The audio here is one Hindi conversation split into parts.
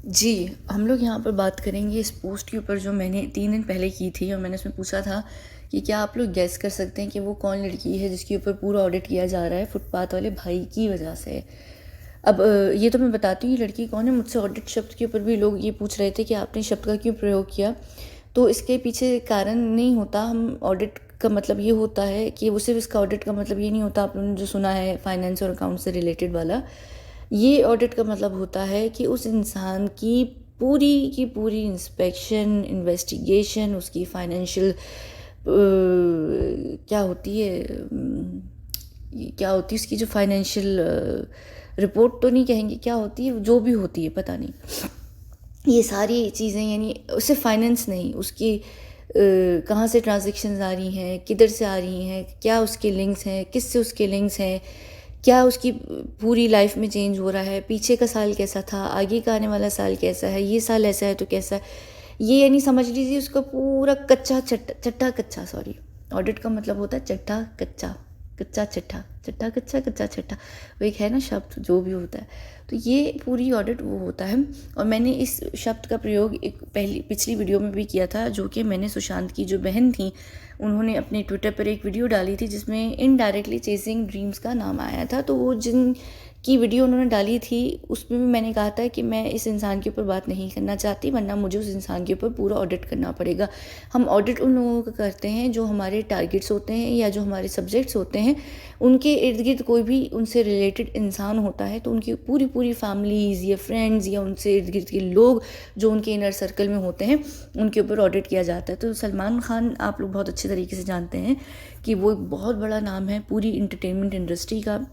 जी, हम लोग यहाँ पर बात करेंगे इस पोस्ट के ऊपर जो मैंने 3 दिन पहले की थी और मैंने उसमें पूछा था कि क्या आप लोग गेस कर सकते हैं कि वो कौन लड़की है जिसके ऊपर पूरा ऑडिट किया जा रहा है फुटपाथ वाले भाई की वजह से। अब ये तो मैं बताती हूँ ये लड़की कौन है। मुझसे ऑडिट शब्द के ऊपर भी लोग ये पूछ रहे थे कि आपने शब्द का क्यों प्रयोग किया। तो इसके पीछे कारण नहीं होता। हम ऑडिट का मतलब ये होता है कि वो सिर्फ इसका ऑडिट का मतलब ये नहीं होता आप लोगों ने जो सुना है फाइनेंस और अकाउंट से रिलेटेड वाला। ये ऑडिट का मतलब होता है कि उस इंसान की पूरी इंस्पेक्शन इन्वेस्टिगेशन उसकी फाइनेंशियल क्या होती है क्या होती है उसकी जो फाइनेंशियल रिपोर्ट तो नहीं कहेंगे क्या होती है जो भी होती है पता नहीं। ये सारी चीज़ें यानी सिर्फ फाइनेंस नहीं उसकी कहाँ से ट्रांजैक्शंस आ रही हैं किधर से आ रही हैं क्या उसके लिंक्स हैं किस से उसके लिंक्स हैं क्या उसकी पूरी लाइफ में चेंज हो रहा है पीछे का साल कैसा था आगे का आने वाला साल कैसा है ये साल ऐसा है तो कैसा है। ये यानी समझ लीजिए उसका पूरा कच्चा चट्टा कच्चा सॉरी ऑडिट का मतलब होता है चट्टा कच्चा कच्चा चट्टा चट्टा कच्चा कच्चा चट्टा वो एक है ना शब्द जो भी होता है। तो ये पूरी ऑडिट वो होता है और मैंने इस शब्द का प्रयोग एक पिछली वीडियो में भी किया था जो कि मैंने सुशांत की जो बहन थी उन्होंने अपने ट्विटर पर एक वीडियो डाली थी जिसमें इनडायरेक्टली चेजिंग ड्रीम्स का नाम आया था। तो वो जिन की वीडियो उन्होंने डाली थी उसमें भी मैंने कहा था कि मैं इस इंसान के ऊपर बात नहीं करना चाहती वरना मुझे उस इंसान के ऊपर पूरा ऑडिट करना पड़ेगा। हम ऑडिट उन लोगों का करते हैं जो हमारे टारगेट्स होते हैं या जो हमारे सब्जेक्ट्स होते हैं उनके इर्द गिर्द कोई भी उनसे रिलेटेड इंसान होता है तो उनकी पूरी पूरी फैमिलीज़ या फ्रेंड्स या उनसे इर्द गिर्द के लोग जो उनके इनर सर्कल में होते हैं उनके ऊपर ऑडिट किया जाता है। तो सलमान खान आप लोग बहुत अच्छे तरीके से जानते हैं कि वो एक बहुत बड़ा नाम है पूरी इंटरटेनमेंट इंडस्ट्री का।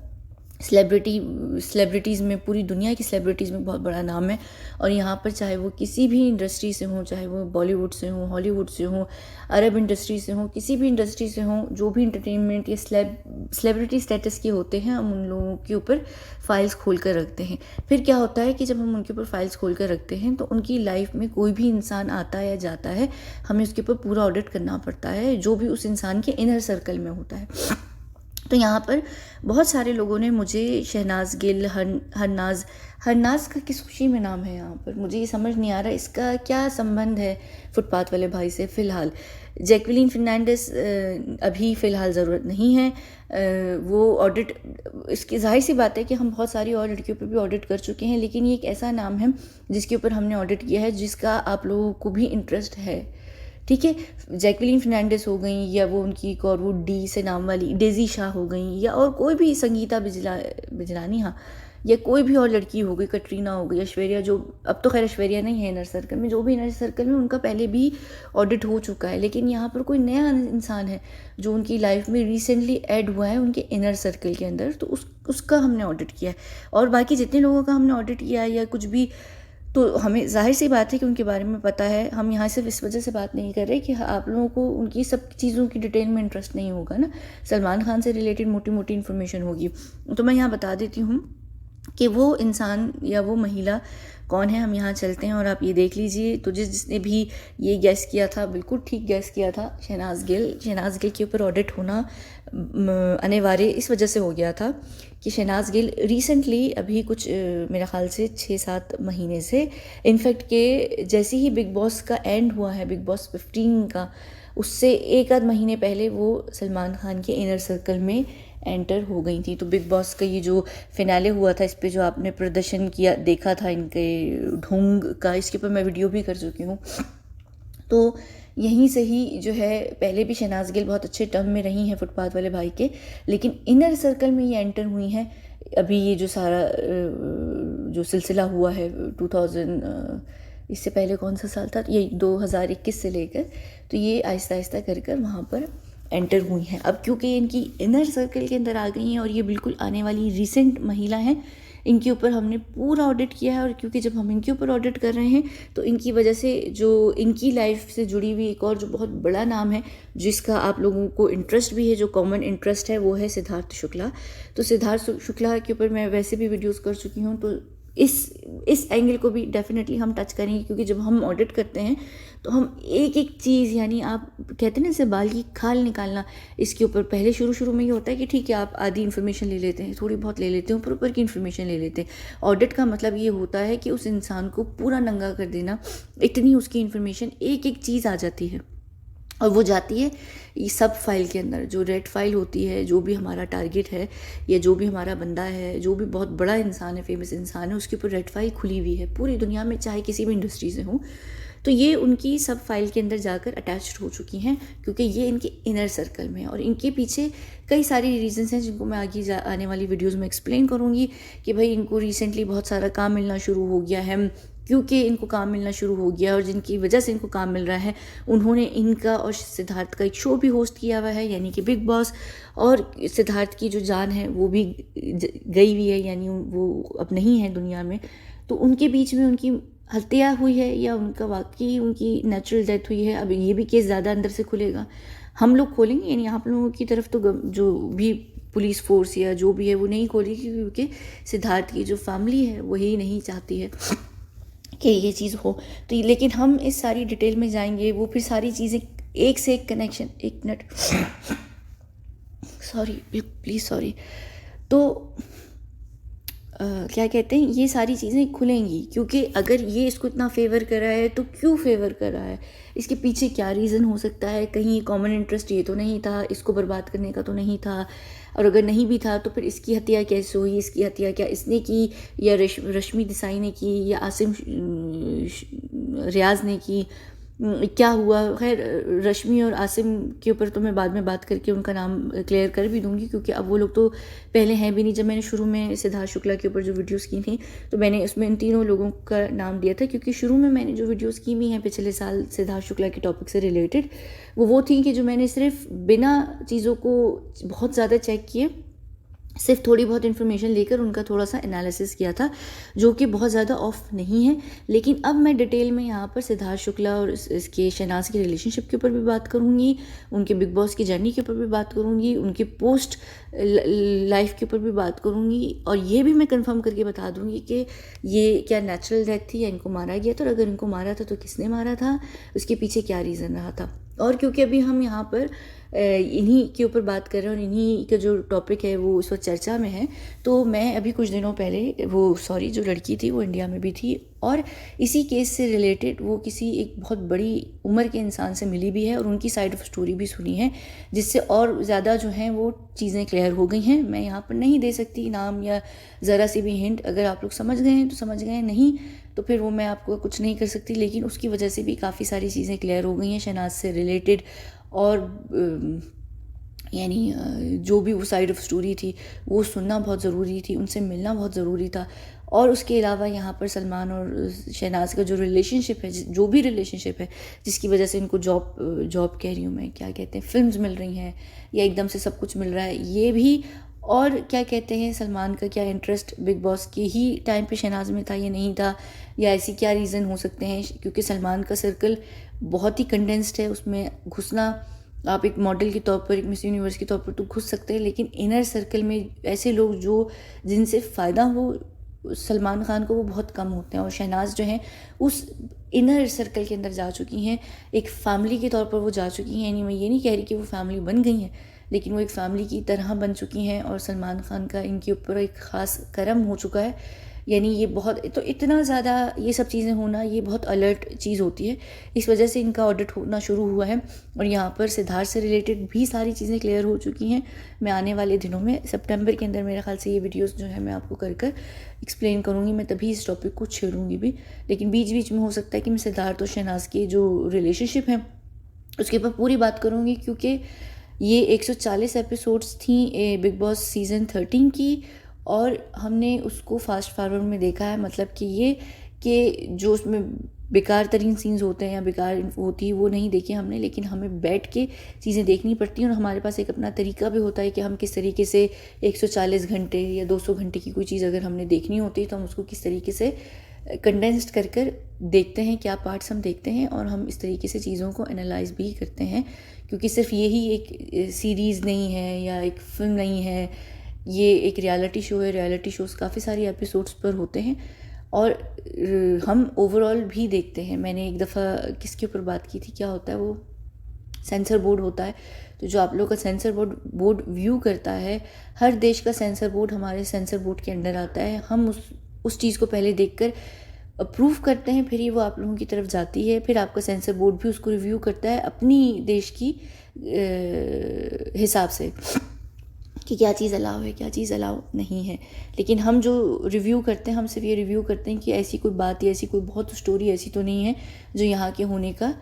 सेलिब्रिटीज़ में पूरी दुनिया की सेलिब्रिटीज़ में बहुत बड़ा नाम है और यहाँ पर चाहे वो किसी भी इंडस्ट्री से हों चाहे वो बॉलीवुड से हों हॉलीवुड से हों अरब इंडस्ट्री से हों किसी भी इंडस्ट्री से हों जो भी इंटरटेनमेंट या सेलिब्रिटी स्टेटस के होते हैं हम उन लोगों के ऊपर फाइल्स खोल कर रखते हैं। फिर क्या होता है कि जब हम उनके ऊपर फाइल्स खोल कर रखते हैं तो उनकी लाइफ में कोई भी इंसान आता है या जाता है हमें उसके ऊपर पूरा ऑडिट करना पड़ता है जो भी उस इंसान के इनर सर्कल में होता है। तो यहाँ पर बहुत सारे लोगों ने मुझे शहनाज गिल हरनाज हरनाज का किस खुशी में नाम है यहाँ पर मुझे ये समझ नहीं आ रहा इसका क्या संबंध है फुटपाथ वाले भाई से। फ़िलहाल जैक्विलीन फर्नांडिस अभी फ़िलहाल ज़रूरत नहीं है। वो ऑडिट इसकी जाहिर सी बात है कि हम बहुत सारी और लड़कियों पर भी ऑडिट कर चुके हैं लेकिन ये एक ऐसा नाम है जिसके ऊपर हमने ऑडिट किया है जिसका आप लोगों को भी इंटरेस्ट है। ठीक है, जैक्विलीन फर्नांडिस हो गई या वो उनकी एक और वो डी से नाम वाली डेजी शाह हो गई या और कोई भी संगीता बिजलानी हाँ या कोई भी और लड़की हो गई कटरीना हो गई ऐश्वर्या जो अब तो खैर ऐश्वर्या नहीं है इनर सर्कल में जो भी इनर सर्कल में उनका पहले भी ऑडिट हो चुका है लेकिन यहाँ पर कोई नया इंसान है जो उनकी लाइफ में रिसेंटली ऐड हुआ है उनके इनर सर्कल के अंदर तो उसका हमने ऑडिट किया है। और बाकी जितने लोगों का हमने ऑडिट किया है या कुछ भी तो हमें जाहिर सी बात है कि उनके बारे में पता है। हम यहाँ सिर्फ इस वजह से बात नहीं कर रहे कि आप लोगों को उनकी सब चीज़ों की डिटेल में इंटरेस्ट नहीं होगा ना। सलमान खान से रिलेटेड मोटी मोटी इन्फॉर्मेशन होगी तो मैं यहाँ बता देती हूँ कि वो इंसान या वो महिला कौन है। हम यहाँ चलते हैं और आप ये देख लीजिए। तो जिसने भी ये गैस किया था बिल्कुल ठीक गैस किया था। शहनाज गिल के ऊपर ऑडिट होना अनिवार्य इस वजह से हो गया था कि शहनाज गिल रिसेंटली अभी कुछ मेरा ख्याल से 6-7 महीने से इनफैक्ट के जैसे ही बिग बॉस का एंड हुआ है बिग बॉस 15 का उससे एक आध महीने पहले वो सलमान खान के इनर सर्कल में एंटर हो गई थी। तो बिग बॉस का ये जो फिनाले हुआ था इस पे जो आपने प्रदर्शन किया देखा था इनके ढोंग का इसके ऊपर मैं वीडियो भी कर चुकी हूँ। तो यहीं से ही जो है पहले भी शहनाज गिल बहुत अच्छे टर्म में रही हैं फुटपाथ वाले भाई के लेकिन इनर सर्कल में ये एंटर हुई हैं। अभी ये जो सारा जो सिलसिला हुआ है 2000 इससे पहले कौन सा साल था ये 2021 से लेकर तो ये आहिस्ता आहिस्ता कर कर वहाँ पर एंटर हुई हैं। अब क्योंकि इनकी इनर सर्कल के अंदर आ गई हैं और ये बिल्कुल आने वाली रिसेंट महिला हैं इनके ऊपर हमने पूरा ऑडिट किया है। और क्योंकि जब हम इनके ऊपर ऑडिट कर रहे हैं तो इनकी वजह से जो इनकी लाइफ से जुड़ी हुई एक और जो बहुत बड़ा नाम है जिसका आप लोगों को इंटरेस्ट भी है जो कॉमन इंटरेस्ट है वो है सिद्धार्थ शुक्ला। तो सिद्धार्थ शुक्ला के ऊपर मैं वैसे भी वीडियोस कर चुकी हूँ तो इस एंगल को भी डेफिनेटली हम टच करेंगे, क्योंकि जब हम ऑडिट करते हैं तो हम एक एक चीज़, यानी आप कहते हैं ना जैसे बाल की खाल निकालना, इसके ऊपर पहले शुरू में ये होता है कि ठीक है आप आधी इन्फॉर्मेशन ले लेते हैं, थोड़ी बहुत ले लेते हैं, ऊपर की इन्फॉर्मेशन ले लेते हैं। ऑडिट का मतलब ये होता है कि उस इंसान को पूरा नंगा कर देना, इतनी उसकी इन्फॉर्मेशन एक एक चीज़ आ जाती है और वो जाती है ये सब फाइल के अंदर। जो रेड फाइल होती है, जो भी हमारा टारगेट है या जो भी हमारा बंदा है, जो भी बहुत बड़ा इंसान है, फेमस इंसान है, उसके ऊपर रेड फाइल खुली हुई है पूरी दुनिया में, चाहे किसी भी इंडस्ट्री से हो, तो ये उनकी सब फाइल के अंदर जाकर अटैच्ड हो चुकी हैं, क्योंकि ये इनके इनर सर्कल में है। और इनके पीछे कई सारी रीजंस हैं जिनको मैं आगे आने वाली वीडियोस में एक्सप्लेन करूँगी कि भाई इनको रिसेंटली बहुत सारा काम मिलना शुरू हो गया है, क्योंकि इनको काम मिलना शुरू हो गया और जिनकी वजह से इनको काम मिल रहा है, उन्होंने इनका और सिद्धार्थ का एक शो भी होस्ट किया हुआ है, यानी कि बिग बॉस। और सिद्धार्थ की जो जान है वो भी गई हुई है, यानी वो अब नहीं है दुनिया में। तो उनके बीच में उनकी हत्या हुई है या उनका वाकई उनकी नेचुरल डेथ हुई है, अब ये भी केस ज़्यादा अंदर से खुलेगा, हम लोग खोलेंगे, यानी आप लोगों की तरफ तो जो भी पुलिस फोर्स या जो भी है वो नहीं खोलेगी, क्योंकि सिद्धार्थ की जो फैमिली है वही नहीं चाहती है कि ये चीज़ हो। तो लेकिन हम इस सारी डिटेल में जाएंगे, वो फिर सारी चीज़ें एक से एक कनेक्शन, एक मिनट सॉरी प्लीज़ सॉरी। तो क्या कहते हैं, ये सारी चीज़ें खुलेंगी, क्योंकि अगर ये इसको इतना फेवर कर रहा है तो क्यों फेवर कर रहा है, इसके पीछे क्या रीज़न हो सकता है। कहीं कॉमन इंटरेस्ट ये तो नहीं था, इसको बर्बाद करने का तो नहीं था, और अगर नहीं भी था तो फिर इसकी हत्या कैसे हुई, इसकी हत्या क्या इसने की या रश्मि देसाई ने की या आसिम रियाज ने की, क्या हुआ। खैर रश्मि और आसिम के ऊपर तो मैं बाद में बात करके उनका नाम क्लियर कर भी दूंगी, क्योंकि अब वो लोग तो पहले हैं भी नहीं। जब मैंने शुरू में सिद्धार्थ शुक्ला के ऊपर जो वीडियोस की थी तो मैंने उसमें इन तीनों लोगों का नाम दिया था, क्योंकि शुरू में मैंने जो वीडियोस की हुई हैं पिछले साल सिद्धार्थ शुक्ला के टॉपिक से रिलेटेड, वो थी कि जो मैंने सिर्फ बिना चीज़ों को बहुत ज़्यादा चेक किए, सिर्फ थोड़ी बहुत इन्फॉर्मेशन लेकर उनका थोड़ा सा एनालिसिस किया था, जो कि बहुत ज़्यादा ऑफ नहीं है। लेकिन अब मैं डिटेल में यहाँ पर सिद्धार्थ शुक्ला और इसके शहनाज के रिलेशनशिप के ऊपर भी बात करूँगी, उनके बिग बॉस की जर्नी के ऊपर भी बात करूँगी, उनके पोस्ट लाइफ के ऊपर भी बात करूँगी, और ये भी मैं कंफर्म करके बता दूँगी कि ये क्या नेचुरल डेथ थी या इनको मारा गया था, और अगर इनको मारा था तो किसने मारा था, उसके पीछे क्या रीज़न रहा था। और क्योंकि अभी हम यहाँ पर इन्हीं के ऊपर बात कर रहे हैं और इन्हीं का जो टॉपिक है वो इस वक्त चर्चा में है, तो मैं अभी कुछ दिनों पहले जो लड़की थी वो इंडिया में भी थी, और इसी केस से रिलेटेड वो किसी एक बहुत बड़ी उम्र के इंसान से मिली भी है और उनकी साइड ऑफ स्टोरी भी सुनी है, जिससे और ज़्यादा जो हैं वो चीज़ें क्लियर हो गई हैं। मैं यहाँ पर नहीं दे सकती नाम या ज़रा सी भी हिंट, अगर आप लोग समझ गए हैं तो समझ गए, नहीं तो फिर वो मैं आपको कुछ नहीं कर सकती। लेकिन उसकी वजह से भी काफ़ी सारी चीज़ें क्लियर हो गई हैं शहनाज से रिलेटेड, और यानी जो भी वो साइड ऑफ स्टोरी थी वो सुनना बहुत ज़रूरी थी, उनसे मिलना बहुत ज़रूरी था। और उसके अलावा यहाँ पर सलमान और शहनाज का जो रिलेशनशिप है, जो भी रिलेशनशिप है जिसकी वजह से इनको जॉब कह रही हूँ मैं, क्या कहते हैं, फिल्म्स मिल रही हैं या एकदम से सब कुछ मिल रहा है, ये भी। और क्या कहते हैं, सलमान का क्या इंटरेस्ट बिग बॉस के ही टाइम पे शहनाज में था या नहीं था, या ऐसी क्या रीज़न हो सकते हैं, क्योंकि सलमान का सर्कल बहुत ही कंडेंस्ड है, उसमें घुसना आप एक मॉडल के तौर पर, एक मिस यूनिवर्स के तौर पर तो घुस सकते हैं, लेकिन इनर सर्कल में ऐसे लोग जो जिनसे फ़ायदा हो सलमान खान को वो बहुत कम होते हैं। और शहनाज जो हैं उस इनर सर्कल के अंदर जा चुकी हैं, एक फैमिली के तौर पर वो जा चुकी हैं। यानी मैं ये नहीं कह रही कि वो फैमिली बन गई हैं, लेकिन वो एक फैमिली की तरह बन चुकी हैं, और सलमान खान का इनके ऊपर एक ख़ास करम हो चुका है। यानी ये बहुत, तो इतना ज़्यादा ये सब चीज़ें होना, ये बहुत अलर्ट चीज़ होती है, इस वजह से इनका ऑडिट होना शुरू हुआ है। और यहाँ पर सिद्धार्थ से रिलेटेड भी सारी चीज़ें क्लियर हो चुकी हैं। मैं आने वाले दिनों में सितंबर के अंदर मेरे ख्याल से ये वीडियोस जो है मैं आपको कर एक्सप्लेन करूँगी, मैं तभी इस टॉपिक को छेड़ूँगी भी। लेकिन बीच बीच में हो सकता है कि मैं सिद्धार्थ और शहनाज की जो रिलेशनशिप है उसके ऊपर पूरी बात करूँगी, क्योंकि ये 140 एपिसोड्स थी बिग बॉस सीज़न 13 की, और हमने उसको फास्ट फॉरवर्ड में देखा है। मतलब कि ये कि जो उसमें बेकार तरीन सीन्स होते हैं या बेकार होती है वो नहीं देखे हमने, लेकिन हमें बैठ के चीज़ें देखनी पड़ती हैं, और हमारे पास एक अपना तरीका भी होता है कि हम किस तरीके से 140 घंटे या 200 घंटे की कोई चीज़ अगर हमने देखनी होती है तो हम उसको किस तरीके से कंडेंस्ड कर देखते हैं, क्या पार्ट्स हम देखते हैं, और हम इस तरीके से चीज़ों को एनालाइज भी करते हैं। क्योंकि सिर्फ यही एक सीरीज़ नहीं है या एक फिल्म नहीं है, ये एक रियलिटी शो है। रियलिटी शोज़ काफ़ी सारी एपिसोड्स पर होते हैं, और हम ओवरऑल भी देखते हैं। मैंने एक दफ़ा किसके ऊपर बात की थी, क्या होता है वो सेंसर बोर्ड होता है, तो जो आप लोग का सेंसर बोर्ड व्यू करता है, हर देश का सेंसर बोर्ड हमारे सेंसर बोर्ड के अंडर आता है। हम उस चीज़ को पहले देखकर अप्रूव करते हैं, फिर ही वो आप लोगों की तरफ जाती है। फिर आपका सेंसर बोर्ड भी उसको रिव्यू करता है अपनी देश की हिसाब से कि क्या चीज़ अलाउ है, क्या चीज़ अलाउ नहीं है। लेकिन हम जो रिव्यू करते हैं, हम सिर्फ ये रिव्यू करते हैं कि ऐसी कोई बात या ऐसी कोई बहुत स्टोरी ऐसी तो नहीं है जो यहाँ के होने का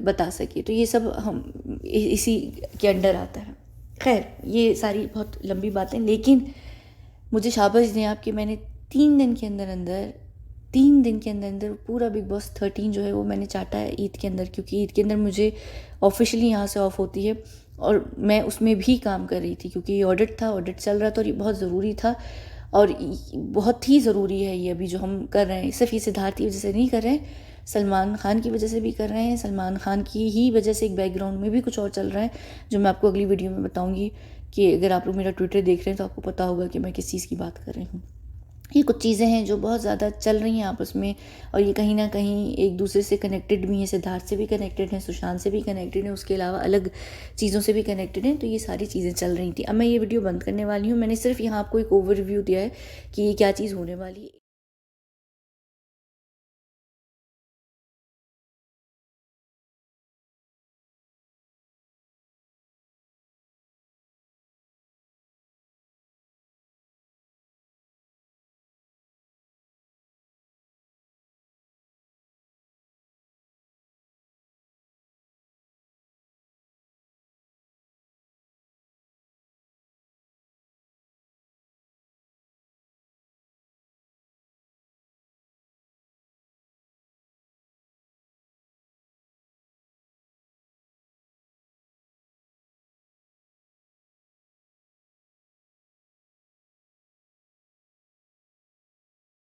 बता सके। तो ये सब हम इसी के अंडर आता है। खैर, ये सारी बहुत लंबी बातें, लेकिन मुझे शाबाश दें आपकी, मैंने 3 दिन के अंदर अंदर पूरा बिग बॉस 13 जो है वो मैंने चाटा है ईद के अंदर, क्योंकि ईद के अंदर मुझे ऑफिशियली यहाँ से ऑफ होती है और मैं उसमें भी काम कर रही थी क्योंकि ये ऑडिट था, ऑडिट चल रहा था और ये बहुत ज़रूरी था और बहुत ही ज़रूरी है ये अभी जो हम कर रहे हैं। सिर्फ ये सिद्धार्थ की वजह से नहीं कर रहे हैं, सलमान खान की वजह से भी कर रहे हैं। सलमान खान की ही वजह से एक बैकग्राउंड में भी कुछ और चल रहा है जो मैं आपको अगली वीडियो में बताऊंगी, कि अगर आप लोग मेरा ट्विटर देख रहे हैं तो आपको पता होगा कि मैं किस चीज़ की बात कर रही हूँ। ये कुछ चीज़ें हैं जो बहुत ज़्यादा चल रही हैं आपस में और ये कहीं ना कहीं एक दूसरे से कनेक्टेड भी हैं। सिद्धार्थ से भी कनेक्टेड हैं, सुशांत से भी कनेक्टेड हैं, उसके अलावा अलग चीज़ों से भी कनेक्टेड हैं। तो ये सारी चीज़ें चल रही थी। अब मैं ये वीडियो बंद करने वाली हूँ। मैंने सिर्फ यहाँ आपको एक ओवरव्यू दिया है कि ये क्या चीज़ होने वाली है।